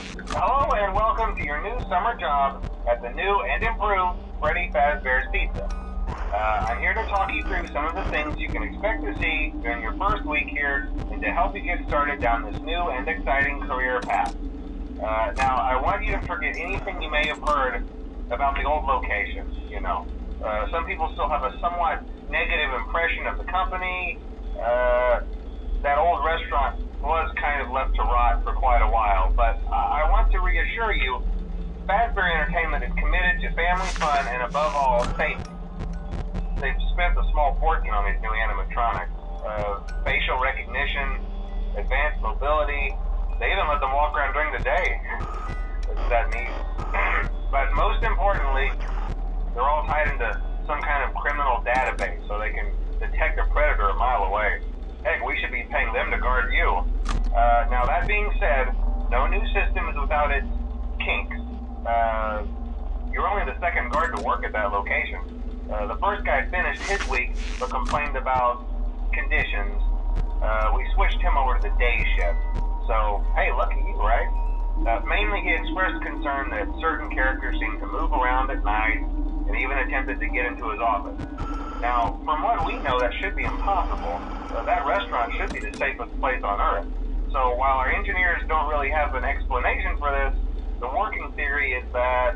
Hello and welcome to your new summer job at the new and improved Freddy Fazbear's Pizza. I'm here to talk you through some of the things you can expect to see during your first week here and to help you get started down this new and exciting career path. Now, I want you to forget anything you may have heard about the old location, you know. Some people still have a somewhat negative impression of the company. That old restaurant was kind of left to rot for quite a while, but I want to reassure you, Fazbear Entertainment is committed to family fun and above all, safety. They've spent a small fortune on these new animatronics. Facial recognition, advanced mobility, they even let them walk around during the day. Isn't that neat? But most importantly, they're all tied into some kind of criminal database so they can detect a predator a mile away. Heck, we should be paying them to guard you. Now that being said, no new system is without its kinks. You're only the second guard to work at that location. The first guy finished his week but complained about conditions. We switched him over to the day shift. So, hey, lucky you, right? Mainly he expressed concern that certain characters seemed to move around at night and even attempted to get into his office. Now, from what we know, that should be impossible. That restaurant should be the safest place on Earth. So while our engineers don't really have an explanation for this, the working theory is that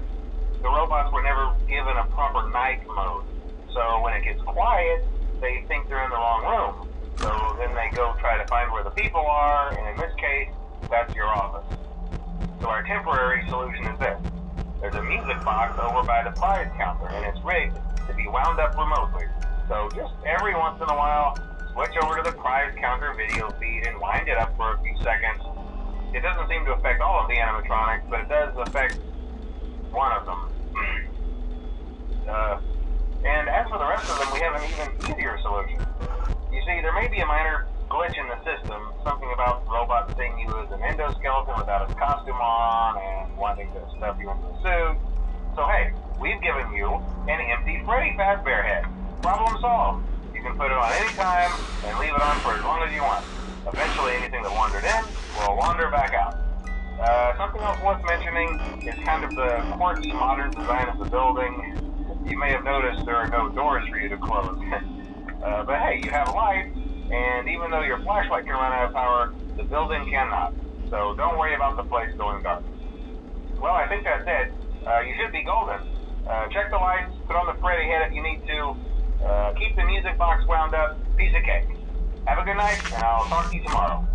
the robots were never given a proper night mode. So when it gets quiet, they think they're in the wrong room. So then they go try to find where the people are, and in this case, that's your office. So our temporary solution is this. There's a music box over by the prize counter, and it's rigged to be wound up remotely. So just every once in a while, switch over to the prize counter video feed and wind it up for a few seconds. It doesn't seem to affect all of the animatronics, but it does affect one of them. And as for the rest of them, we have an even easier solution. You see, there may be a minor glitch in the system, something about the robot seeing you as an endoskeleton without his costume on and wanting to stuff you into a suit. So hey, we've given you an empty Freddy Fazbear head. Problem solved. You can put it on any time and leave it on for as long as you want. Eventually anything that wandered in will wander back out. Something else worth mentioning is kind of the quirky modern design of the building. You may have noticed there are no doors for you to close. But hey, you have light, and even though your flashlight can run out of power, the building cannot. So don't worry about the place going dark. Well, I think that's it. You should be golden. Check the lights, put on the Freddy head if you need to. Keep the music box wound up. Piece of cake. Have a good night, and I'll talk to you tomorrow.